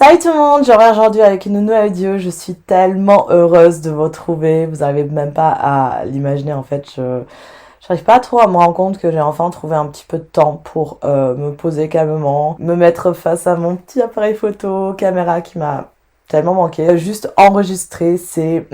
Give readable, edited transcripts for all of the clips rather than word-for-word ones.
Salut tout le monde, je reviens aujourd'hui avec une nouvelle vidéo. Je suis tellement heureuse de vous retrouver. Vous n'arrivez même pas à l'imaginer en fait. J'arrive pas trop à me rendre compte que j'ai enfin trouvé un petit peu de temps pour me poser calmement, me mettre face à mon petit appareil photo, caméra qui m'a tellement manqué. Juste enregistrer, c'est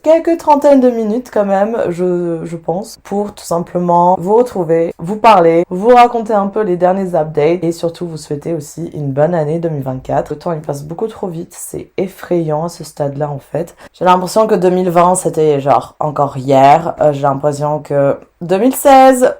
quelques trentaines de minutes quand même, je pense, pour tout simplement vous retrouver, vous parler, vous raconter un peu les derniers updates et surtout vous souhaiter aussi une bonne année 2024. Le temps il passe beaucoup trop vite, c'est effrayant à ce stade-là en fait. J'ai l'impression que 2020 c'était genre encore hier, j'ai l'impression que 2016,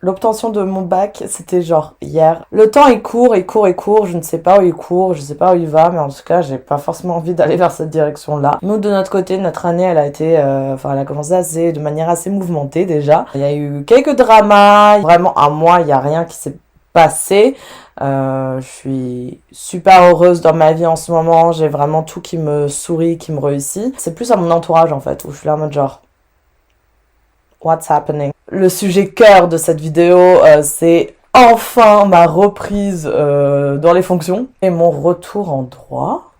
l'obtention de mon bac, c'était genre hier. Le temps il court, il court, il court, je ne sais pas où il court, je sais pas où il va, mais en tout cas, j'ai pas forcément envie d'aller vers cette direction-là. Nous, de notre côté, notre année, elle a été, elle a commencé de manière assez mouvementée déjà. Il y a eu quelques dramas, vraiment à moi, il y a rien qui s'est passé. Je suis super heureuse dans ma vie en ce moment, j'ai vraiment tout qui me sourit, qui me réussit. C'est plus à mon entourage en fait, où je suis là en mode genre... What's happening? Le sujet cœur de cette vidéo, c'est enfin ma reprise dans les fonctions et mon retour en droit.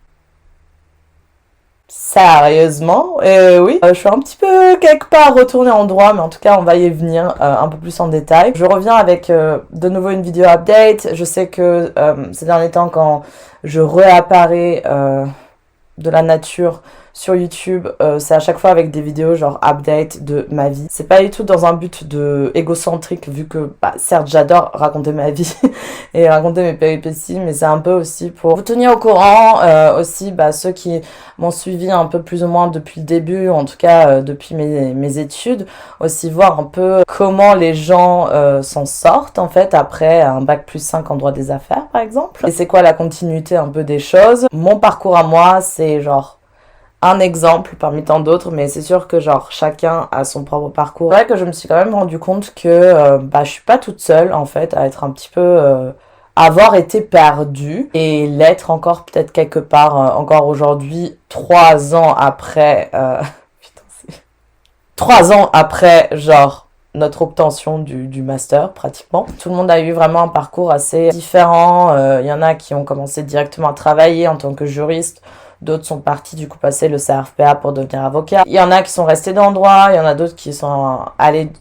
Sérieusement, oui, je suis un petit peu quelque part retournée en droit, mais en tout cas on va y venir un peu plus en détail. Je reviens avec de nouveau une vidéo update. Je sais que ces derniers temps quand je réapparais de la nature sur YouTube, c'est à chaque fois avec des vidéos genre update de ma vie. C'est pas du tout dans un but de égocentrique vu que certes j'adore raconter ma vie et raconter mes péripéties, mais c'est un peu aussi pour vous tenir au courant, aussi ceux qui m'ont suivi un peu plus ou moins depuis le début, en tout cas depuis mes études, aussi voir un peu comment les gens s'en sortent en fait après un bac+5 en droit des affaires par exemple. Et c'est quoi la continuité un peu des choses. Mon parcours à moi, c'est genre un exemple parmi tant d'autres, mais c'est sûr que genre chacun a son propre parcours. C'est vrai que je me suis quand même rendu compte que je suis pas toute seule en fait à être un petit peu avoir été perdue et l'être encore peut-être quelque part encore aujourd'hui 3 ans après putain c'est 3 ans après genre notre obtention du master pratiquement. Tout le monde a eu vraiment un parcours assez différent. Il y en a qui ont commencé directement à travailler en tant que juriste. D'autres sont partis du coup passer le CRFPA pour devenir avocat. Il y en a qui sont restés dans le droit, il y en a d'autres qui sont allés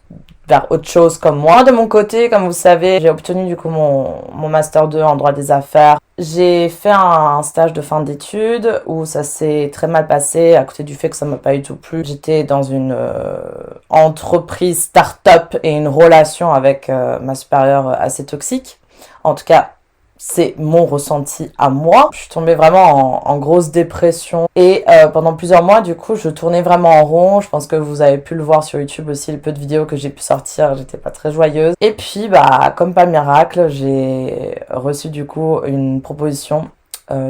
vers autre chose comme moi. De mon côté, comme vous savez, j'ai obtenu du coup mon Master 2 en droit des affaires. J'ai fait un stage de fin d'études où ça s'est très mal passé à côté du fait que ça m'a pas du tout plu. J'étais dans une entreprise start-up et une relation avec ma supérieure assez toxique. En tout cas, c'est mon ressenti à moi. Je suis tombée vraiment en grosse dépression et pendant plusieurs mois du coup je tournais vraiment en rond. Je pense que vous avez pu le voir sur YouTube aussi, le peu de vidéos que j'ai pu sortir, j'étais pas très joyeuse. Et puis comme pas miracle, j'ai reçu du coup une proposition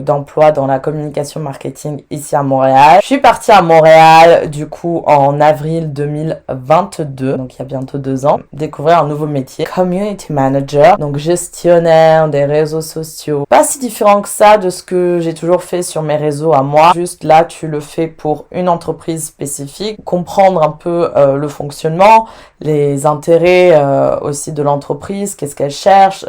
d'emploi dans la communication marketing ici à Montréal. Je suis partie à Montréal du coup en avril 2022, donc il y a bientôt 2 ans, découvrir un nouveau métier, community manager, donc gestionnaire des réseaux sociaux. Pas si différent que ça de ce que j'ai toujours fait sur mes réseaux à moi, juste là tu le fais pour une entreprise spécifique, comprendre un peu le fonctionnement, les intérêts aussi de l'entreprise, qu'est-ce qu'elle cherche,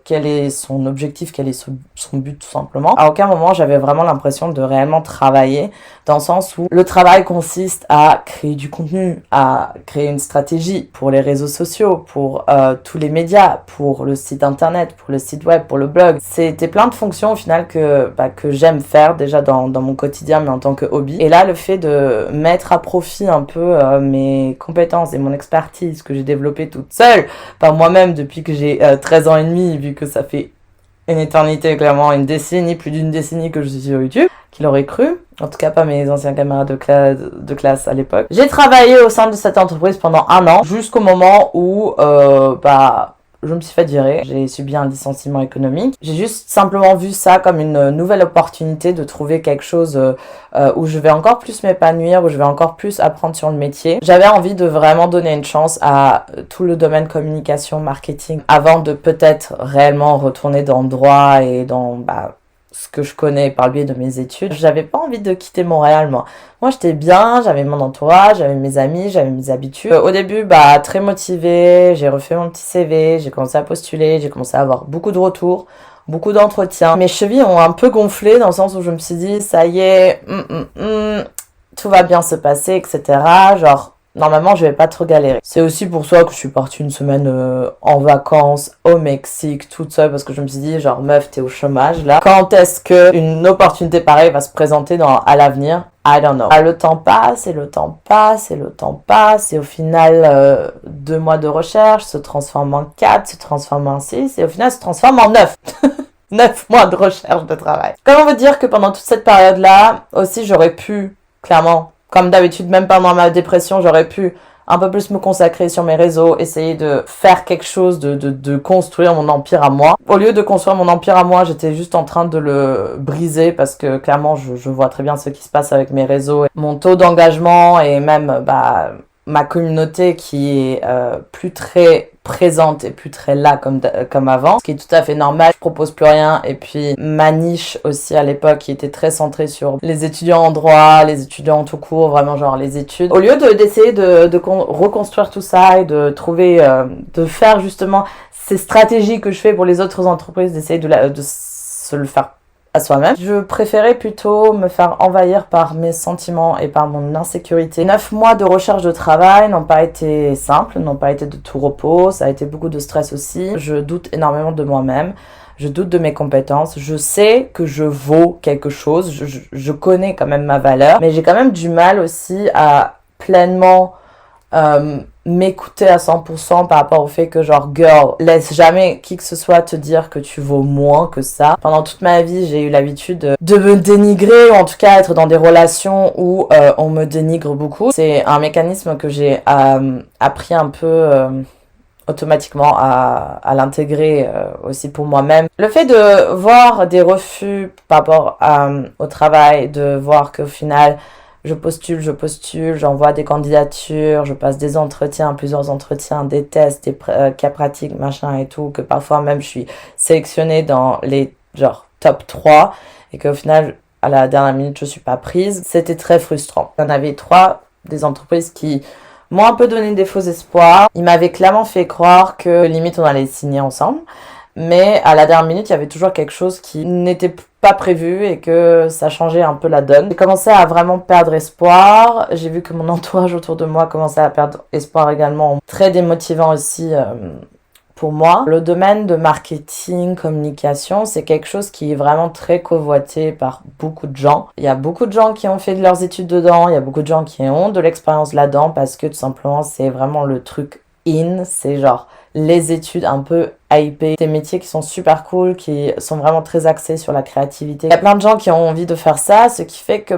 quel est son objectif, quel est son but tout simplement. À aucun moment j'avais vraiment l'impression de réellement travailler, dans le sens où le travail consiste à créer du contenu, à créer une stratégie pour les réseaux sociaux, pour tous les médias, pour le site internet, pour le site web, pour le blog. C'était plein de fonctions au final que j'aime faire déjà dans mon quotidien, mais en tant que hobby. Et là, le fait de mettre à profit un peu mes compétences et mon expertise que j'ai développée toute seule, par moi-même depuis que j'ai 13 ans et demi, vu que ça fait une éternité, clairement une décennie, plus d'une décennie que je suis sur YouTube, qui l'aurait cru, en tout cas pas mes anciens camarades de classe à l'époque. J'ai travaillé au sein de cette entreprise pendant 1 an, jusqu'au moment où je me suis fait virer. J'ai subi un licenciement économique. J'ai juste simplement vu ça comme une nouvelle opportunité de trouver quelque chose où je vais encore plus m'épanouir, où je vais encore plus apprendre sur le métier. J'avais envie de vraiment donner une chance à tout le domaine communication, marketing, avant de peut-être réellement retourner dans le droit et dans ce que je connais par le biais de mes études. J'avais pas envie de quitter Montréal, moi. Moi, j'étais bien, j'avais mon entourage, j'avais mes amis, j'avais mes habitudes. Au début, très motivée, j'ai refait mon petit CV, j'ai commencé à postuler, j'ai commencé à avoir beaucoup de retours. beaucoup d'entretiens. Mes chevilles ont un peu gonflé dans le sens où je me suis dit, ça y est, tout va bien se passer, etc. Genre, normalement, je vais pas trop galérer. C'est aussi pour ça que je suis partie une semaine en vacances au Mexique toute seule parce que je me suis dit, genre, meuf, t'es au chômage là. Quand est-ce que une opportunité pareille va se présenter à l'avenir? I don't know. Le temps passe et le temps passe et le temps passe et au final, 2 mois de recherche se transforment en 4, se transforment en 6 et au final se transforment en 9. 9 mois de recherche de travail. Comment vous dire que pendant toute cette période-là, aussi, j'aurais pu, clairement, comme d'habitude, même pendant ma dépression, j'aurais pu un peu plus me consacrer sur mes réseaux, essayer de faire quelque chose, de construire mon empire à moi. Au lieu de construire mon empire à moi, j'étais juste en train de le briser parce que clairement, je vois très bien ce qui se passe avec mes réseaux. Mon taux d'engagement et même ma communauté qui est plus très présente et plus très là comme avant, ce qui est tout à fait normal. Je propose plus rien et puis ma niche aussi à l'époque qui était très centrée sur les étudiants en droit, les étudiants tout court, vraiment genre les études. Au lieu d'essayer de reconstruire tout ça et de trouver, de faire justement ces stratégies que je fais pour les autres entreprises, d'essayer de se le faire à soi-même. Je préférais plutôt me faire envahir par mes sentiments et par mon insécurité. 9 mois de recherche de travail n'ont pas été simples, n'ont pas été de tout repos, ça a été beaucoup de stress aussi. Je doute énormément de moi-même, je doute de mes compétences, je sais que je vaux quelque chose, je connais quand même ma valeur, mais j'ai quand même du mal aussi à pleinement m'écouter à 100% par rapport au fait que genre girl, laisse jamais qui que ce soit te dire que tu vaux moins que ça. Pendant toute ma vie, j'ai eu l'habitude de me dénigrer ou en tout cas être dans des relations où on me dénigre beaucoup. C'est un mécanisme que j'ai appris un peu automatiquement à l'intégrer aussi pour moi-même. Le fait de voir des refus par rapport au travail, de voir qu'au final je postule, j'envoie des candidatures, je passe des entretiens, plusieurs entretiens, des tests, des cas pratiques, machin et tout, que parfois même je suis sélectionnée dans les genre top 3 et qu'au final, à la dernière minute, je suis pas prise. C'était très frustrant. Il y en avait 3 des entreprises qui m'ont un peu donné des faux espoirs. Ils m'avaient clairement fait croire que limite on allait signer ensemble. Mais à la dernière minute, il y avait toujours quelque chose qui n'était pas prévu et que ça changeait un peu la donne. J'ai commencé à vraiment perdre espoir. J'ai vu que mon entourage autour de moi commençait à perdre espoir également. Très démotivant aussi pour moi. Le domaine de marketing, communication, c'est quelque chose qui est vraiment très convoité par beaucoup de gens. Il y a beaucoup de gens qui ont fait de leurs études dedans. Il y a beaucoup de gens qui ont de l'expérience là-dedans parce que tout simplement, c'est vraiment le truc in. C'est genre les études un peu hypées, des métiers qui sont super cool, qui sont vraiment très axés sur la créativité. Il y a plein de gens qui ont envie de faire ça, ce qui fait que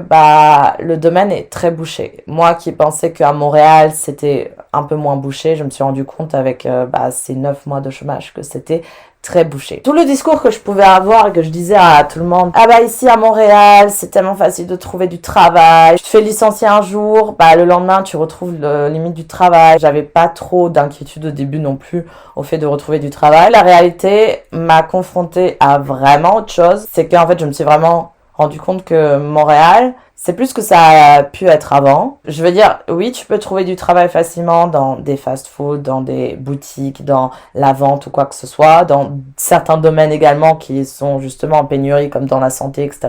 le domaine est très bouché. Moi qui pensais qu'à Montréal c'était un peu moins bouché, je me suis rendu compte avec ces 9 mois de chômage que c'était très bouché. Tout le discours que je pouvais avoir et que je disais à tout le monde, ici à Montréal, c'est tellement facile de trouver du travail. Tu te fais licencier un jour, le lendemain tu retrouves le limite du travail. J'avais pas trop d'inquiétude au début non plus au fait de retrouver du travail. La réalité m'a confrontée à vraiment autre chose. C'est qu'en fait je me suis vraiment rendu compte que Montréal, c'est plus que ça a pu être avant. Je veux dire, oui, tu peux trouver du travail facilement dans des fast-food, dans des boutiques, dans la vente ou quoi que ce soit, dans certains domaines également qui sont justement en pénurie, comme dans la santé, etc.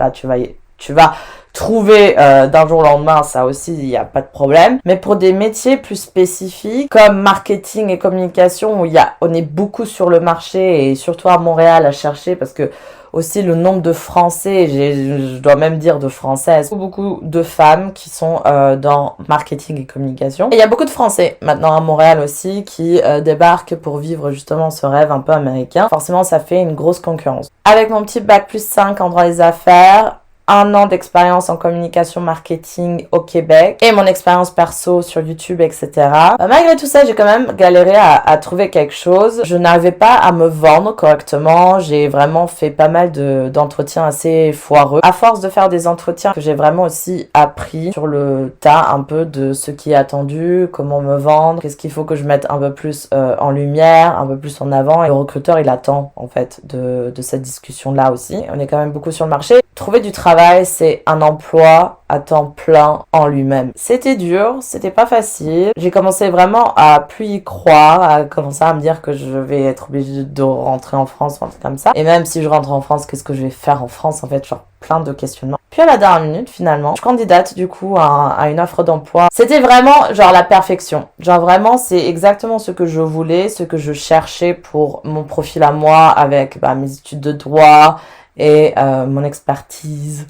Tu vas trouver d'un jour au lendemain, ça aussi, il n'y a pas de problème. Mais pour des métiers plus spécifiques, comme marketing et communication, où on est beaucoup sur le marché et surtout à Montréal à chercher parce que aussi le nombre de Français, je dois même dire de Françaises, beaucoup de femmes qui sont dans marketing et communication. Et il y a beaucoup de Français maintenant à Montréal aussi qui débarquent pour vivre justement ce rêve un peu américain. Forcément, ça fait une grosse concurrence. Avec mon petit bac plus 5 en droit des affaires, 1 an d'expérience en communication marketing au Québec et mon expérience perso sur YouTube, etc. Malgré tout ça, j'ai quand même galéré à trouver quelque chose. Je n'arrivais pas à me vendre correctement. J'ai vraiment fait pas mal d'entretiens assez foireux. À force de faire des entretiens, que j'ai vraiment aussi appris sur le tas un peu de ce qui est attendu, comment me vendre, qu'est-ce qu'il faut que je mette un peu plus en lumière, un peu plus en avant. Et le recruteur, il attend en fait de cette discussion-là aussi. On est quand même beaucoup sur le marché. trouver du travail, c'est un emploi à temps plein en lui-même. C'était dur, c'était pas facile. J'ai commencé vraiment à plus y croire, à commencer à me dire que je vais être obligée de rentrer en France ou un truc comme ça. Et même si je rentre en France, qu'est-ce que je vais faire en France en fait, genre plein de questionnements. Puis à la dernière minute, finalement, je candidate du coup à une offre d'emploi. C'était vraiment genre la perfection. Genre vraiment, c'est exactement ce que je voulais, ce que je cherchais pour mon profil à moi avec mes études de droit et mon expertise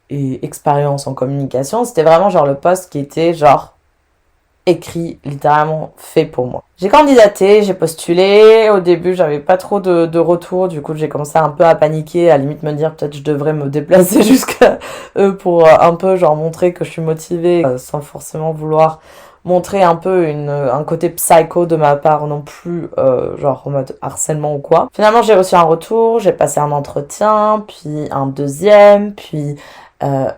et expérience en communication. C'était vraiment genre le poste qui était genre écrit, littéralement fait pour moi. J'ai candidaté, j'ai postulé. Au début, j'avais pas trop de retours. Du coup, j'ai commencé un peu à paniquer, à limite me dire peut-être je devrais me déplacer jusqu'à eux pour un peu genre montrer que je suis motivée sans forcément vouloir montrer un peu un côté psycho de ma part non plus, genre en mode harcèlement ou quoi. Finalement, j'ai reçu un retour, j'ai passé un entretien, puis un deuxième, puis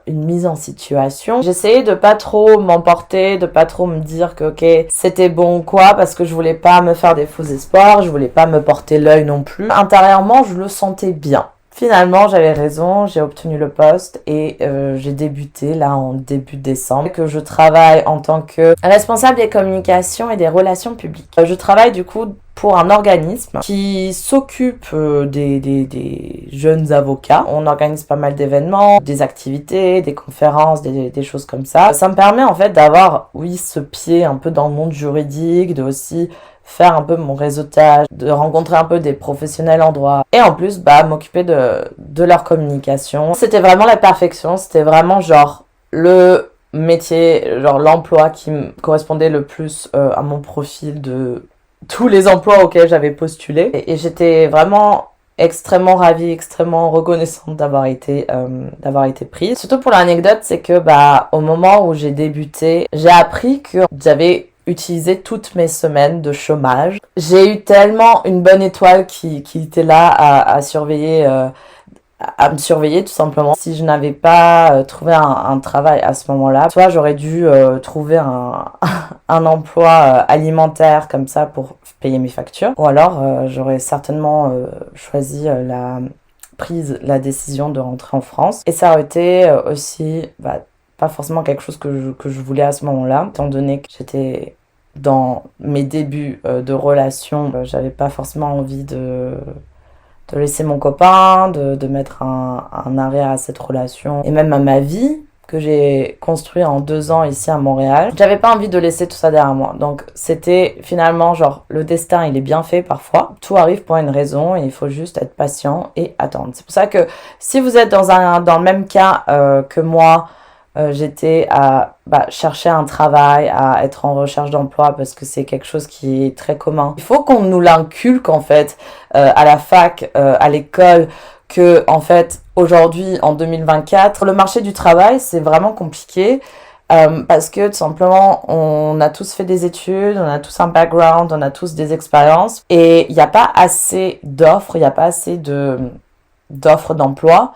une mise en situation. J'essayais de pas trop m'emporter, de pas trop me dire que ok, c'était bon ou quoi, parce que je voulais pas me faire des faux espoirs, je voulais pas me porter l'œil non plus. Intérieurement, je le sentais bien. Finalement, j'avais raison, j'ai obtenu le poste et j'ai débuté là en début décembre. Que je travaille en tant que responsable des communications et des relations publiques. Je travaille du coup pour un organisme qui s'occupe des jeunes avocats. On organise pas mal d'événements, des activités, des conférences, des choses comme ça. Ça me permet en fait d'avoir, oui, ce pied un peu dans le monde juridique, de aussi faire un peu mon réseautage, de rencontrer un peu des professionnels en droit et en plus m'occuper de leur communication. C'était vraiment la perfection, c'était vraiment genre le métier, genre l'emploi qui me correspondait le plus à mon profil de tous les emplois auxquels j'avais postulé et j'étais vraiment extrêmement ravie, extrêmement reconnaissante d'avoir été prise. Surtout pour l'anecdote, c'est que au moment où j'ai débuté, j'ai appris que j'avais utilisé toutes mes semaines de chômage. J'ai eu tellement une bonne étoile qui était là à surveiller, à me surveiller tout simplement. Si je n'avais pas trouvé un travail à ce moment-là, soit j'aurais dû trouver un emploi alimentaire comme ça pour payer mes factures, ou alors j'aurais certainement choisi la décision de rentrer en France. Et ça aurait été aussi pas forcément quelque chose que je voulais à ce moment-là, étant donné que j'étais dans mes débuts de relation, j'avais pas forcément envie de laisser mon copain, de mettre un arrêt à cette relation et même à ma vie que j'ai construit en 2 ans ici à Montréal. J'avais pas envie de laisser tout ça derrière moi. Donc c'était finalement genre le destin il est bien fait parfois. Tout arrive pour une raison et il faut juste être patient et attendre. C'est pour ça que si vous êtes dans le même cas que moi, j'étais à chercher un travail, à être en recherche d'emploi parce que c'est quelque chose qui est très commun. Il faut qu'on nous l'inculque en fait à la fac, à l'école, que en fait aujourd'hui en 2024 le marché du travail c'est vraiment compliqué parce que tout simplement on a tous fait des études, on a tous un background, on a tous des expériences et il n'y a pas assez d'offres, il n'y a pas assez d'offres d'emploi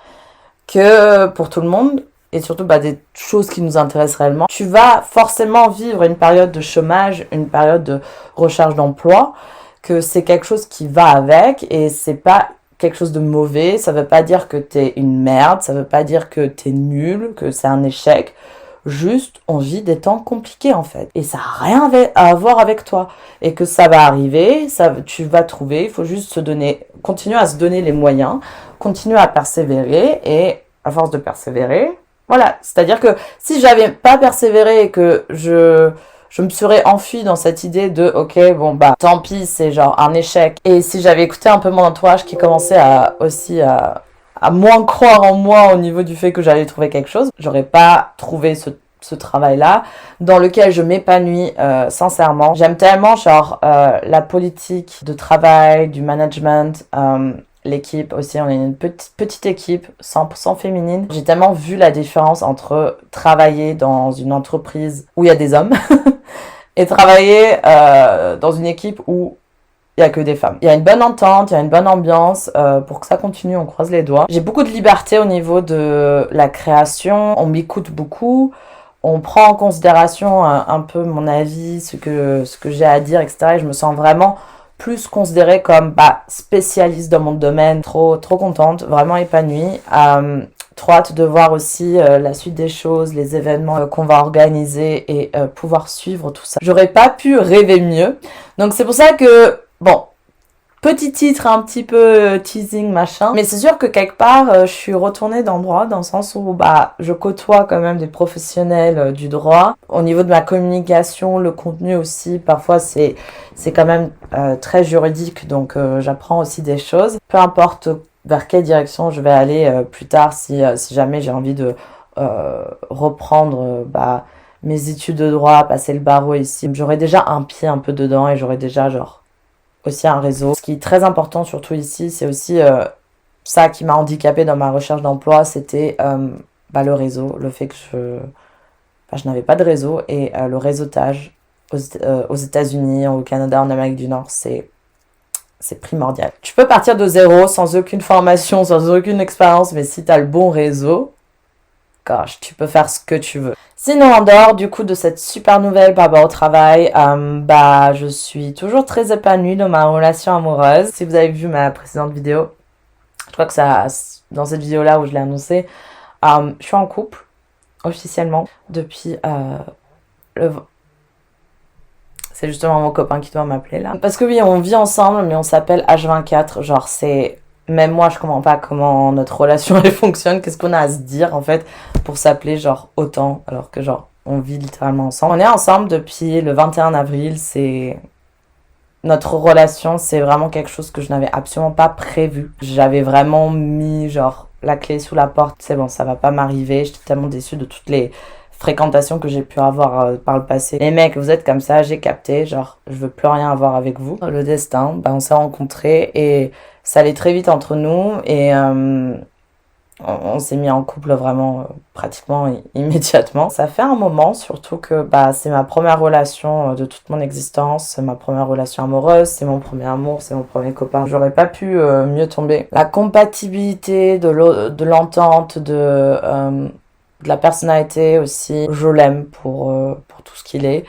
que pour tout le monde. Et surtout des choses qui nous intéressent réellement. Tu vas forcément vivre une période de chômage, une période de recherche d'emploi, que c'est quelque chose qui va avec et c'est pas quelque chose de mauvais. Ça veut pas dire que t'es une merde, ça veut pas dire que t'es nul, que c'est un échec. Juste, on vit des temps compliqués en fait. Et ça n'a rien à voir avec toi. Et que ça va arriver, tu vas trouver, il faut juste continuer à se donner les moyens, continuer à persévérer et à force de persévérer, voilà, c'est-à-dire que si j'avais pas persévéré et que je me serais enfuie dans cette idée de ok tant pis c'est genre un échec et si j'avais écouté un peu mon entourage qui commençait à moins croire en moi au niveau du fait que j'allais trouver quelque chose, j'aurais pas trouvé ce travail-là dans lequel je m'épanouis sincèrement. J'aime tellement la politique de travail, du management, l'équipe aussi, on est une petite équipe 100% féminine. J'ai tellement vu la différence entre travailler dans une entreprise où il y a des hommes et travailler dans une équipe où il n'y a que des femmes. Il y a une bonne entente, il y a une bonne ambiance. Pour que ça continue, on croise les doigts. J'ai beaucoup de liberté au niveau de la création. On m'écoute beaucoup. On prend en considération un peu mon avis, ce que j'ai à dire, etc. Et je me sens vraiment plus considérée comme spécialiste dans mon domaine, trop contente, vraiment épanouie. trop hâte de voir aussi la suite des choses, les événements qu'on va organiser et pouvoir suivre tout ça. J'aurais pas pu rêver mieux. Donc c'est pour ça que, bon, petit titre un petit peu teasing machin, mais c'est sûr que quelque part je suis retournée dans le droit dans le sens où bah je côtoie quand même des professionnels du droit. Au niveau de ma communication, le contenu aussi, parfois c'est quand même très juridique, donc j'apprends aussi des choses. Peu importe vers quelle direction je vais aller plus tard, si jamais j'ai envie de reprendre bah mes études de droit, passer le barreau ici, j'aurai déjà un pied un peu dedans et j'aurai déjà genre aussi un réseau. Ce qui est très important surtout ici, c'est aussi ça qui m'a handicapée dans ma recherche d'emploi, c'était bah, le réseau, le fait que je n'avais pas de réseau et le réseautage aux États-Unis, au Canada, en Amérique du Nord, c'est primordial. Tu peux partir de zéro, sans aucune formation, sans aucune expérience, mais si tu as le bon réseau, gosh, tu peux faire ce que tu veux. Sinon, en dehors du coup de cette super nouvelle par rapport au travail, bah je suis toujours très épanouie dans ma relation amoureuse. Si vous avez vu ma précédente vidéo, je crois que ça, dans cette vidéo-là où je l'ai annoncé, je suis en couple officiellement depuis c'est justement mon copain qui doit m'appeler là. Parce que oui, on vit ensemble, mais on s'appelle H24. Genre, c'est... Même moi, je comprends pas comment notre relation elle fonctionne. Qu'est-ce qu'on a à se dire, en fait, pour s'appeler, genre, autant, alors que, genre, on vit littéralement ensemble. On est ensemble depuis le 21 avril. C'est... Notre relation, c'est vraiment quelque chose que je n'avais absolument pas prévu. J'avais vraiment mis, genre, la clé sous la porte. C'est bon, ça va pas m'arriver. J'étais tellement déçue de toutes les fréquentations que j'ai pu avoir par le passé. Les mecs, vous êtes comme ça, j'ai capté, genre, je veux plus rien avoir avec vous. Le destin, bah, on s'est rencontrés et ça allait très vite entre nous et on s'est mis en couple vraiment pratiquement immédiatement. Ça fait un moment, surtout que bah, c'est ma première relation de toute mon existence, c'est ma première relation amoureuse, c'est mon premier amour, c'est mon premier copain. J'aurais pas pu mieux tomber. La compatibilité, de l'entente, de la personnalité aussi, je l'aime pour tout ce qu'il est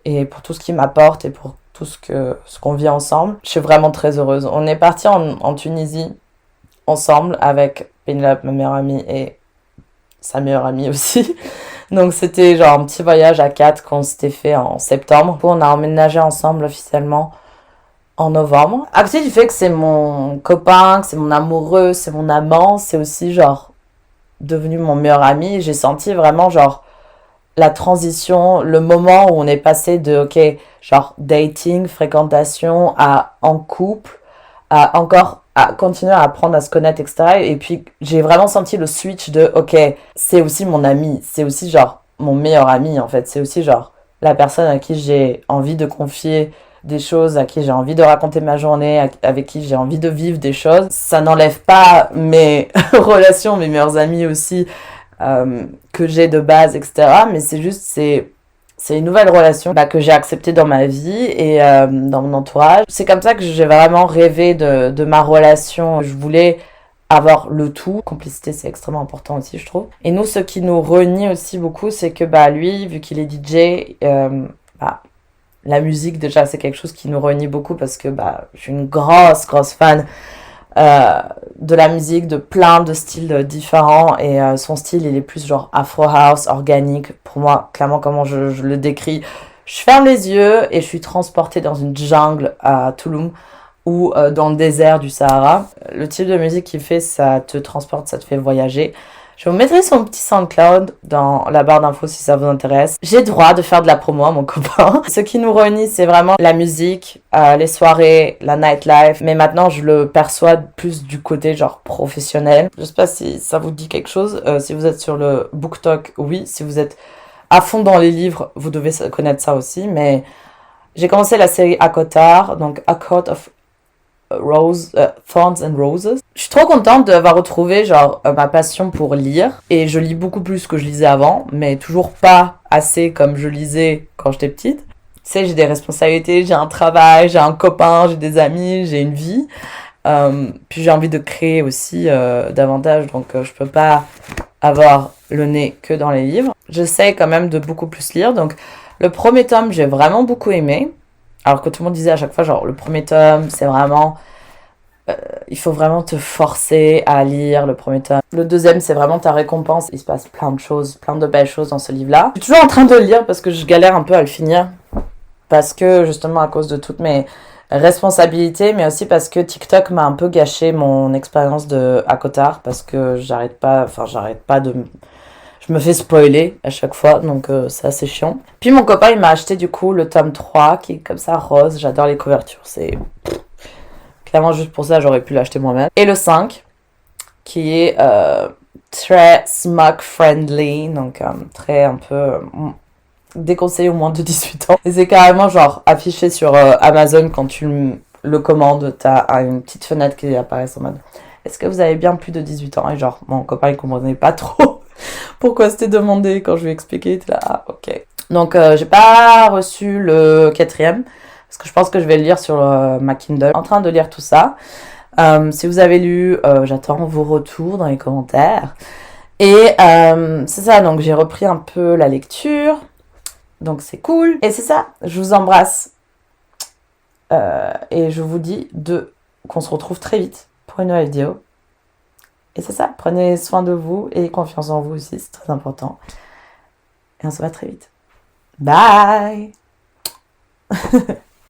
et pour tout ce qu'il m'apporte et pour tout ce qu'on vit ensemble. Je suis vraiment très heureuse. On est parti en Tunisie ensemble avec Pénélope, ma meilleure amie, et sa meilleure amie aussi. Donc c'était genre un petit voyage à 4 qu'on s'était fait en septembre. On a emménagé ensemble officiellement en novembre. À côté du fait que c'est mon copain, que c'est mon amoureux, c'est mon amant, c'est aussi genre devenu mon meilleur ami. J'ai senti vraiment genre la transition, le moment où on est passé de ok, genre dating, fréquentation à en couple, à encore à continuer à apprendre à se connaître, etc. Et puis j'ai vraiment senti le switch de ok, c'est aussi mon ami, c'est aussi genre mon meilleur ami en fait, c'est aussi genre la personne à qui j'ai envie de confier des choses, à qui j'ai envie de raconter ma journée, avec qui j'ai envie de vivre des choses. Ça n'enlève pas mes relations, mes meilleurs amis aussi, que j'ai de base, etc. Mais c'est juste, c'est une nouvelle relation que j'ai acceptée dans ma vie et dans mon entourage. C'est comme ça que j'ai vraiment rêvé de ma relation. Je voulais avoir le tout. Complicité, c'est extrêmement important aussi, je trouve. Et nous, ce qui nous réunit aussi beaucoup, c'est que lui, vu qu'il est DJ, la musique, déjà, c'est quelque chose qui nous réunit beaucoup parce que je suis une grosse fan de la musique, de plein de styles différents et son style, il est plus genre Afro House, organique. Pour moi, clairement, comment je le décris, je ferme les yeux et je suis transportée dans une jungle à Tulum ou dans le désert du Sahara. Le type de musique qu'il fait, ça te transporte, ça te fait voyager. Je vous mettrai son petit SoundCloud dans la barre d'infos si ça vous intéresse. J'ai droit de faire de la promo à mon copain. Ce qui nous réunit, c'est vraiment la musique, les soirées, la nightlife. Mais maintenant, je le perçois plus du côté genre professionnel. Je sais pas si ça vous dit quelque chose. Si vous êtes sur le BookTok, oui. Si vous êtes à fond dans les livres, vous devez connaître ça aussi. Mais j'ai commencé la série ACOTAR, donc A Court of Thorns and Roses. Je suis trop contente d'avoir retrouvé genre ma passion pour lire et je lis beaucoup plus que je lisais avant, mais toujours pas assez comme je lisais quand j'étais petite. Tu sais, j'ai des responsabilités, j'ai un travail, j'ai un copain, j'ai des amis, j'ai une vie. Puis j'ai envie de créer aussi davantage, donc je peux pas avoir le nez que dans les livres. J'essaie quand même de beaucoup plus lire, donc le premier tome j'ai vraiment beaucoup aimé. Alors que tout le monde disait à chaque fois, genre, le premier tome, c'est vraiment Il faut vraiment te forcer à lire le premier tome. Le deuxième, c'est vraiment ta récompense. Il se passe plein de choses, plein de belles choses dans ce livre-là. Je suis toujours en train de le lire parce que je galère un peu à le finir. Parce que, justement, à cause de toutes mes responsabilités, mais aussi parce que TikTok m'a un peu gâché mon expérience de Akotar. Parce que j'arrête pas de... Je me fais spoiler à chaque fois, donc c'est assez chiant. Puis mon copain, il m'a acheté du coup le tome 3, qui est comme ça, rose. J'adore les couvertures, c'est... Clairement, juste pour ça, j'aurais pu l'acheter moi-même. Et le 5, qui est très smug friendly, donc très un peu déconseillé au moins de 18 ans. Et c'est carrément genre affiché sur Amazon quand tu le commandes, t'as une petite fenêtre qui apparaît en mode est-ce que vous avez bien plus de 18 ans? Et genre, mon copain il comprenait pas trop pourquoi c'était demandé quand je lui ai expliqué. Il était là, ah ok. Donc j'ai pas reçu le 4e. Parce que je pense que je vais le lire sur ma Kindle. En train de lire tout ça. Si vous avez lu, j'attends vos retours dans les commentaires. Et c'est ça, donc j'ai repris un peu la lecture. Donc c'est cool. Et c'est ça, je vous embrasse. Et je vous dis qu'on se retrouve très vite pour une nouvelle vidéo. Et c'est ça, prenez soin de vous et confiance en vous aussi, c'est très important. Et on se voit très vite. Bye.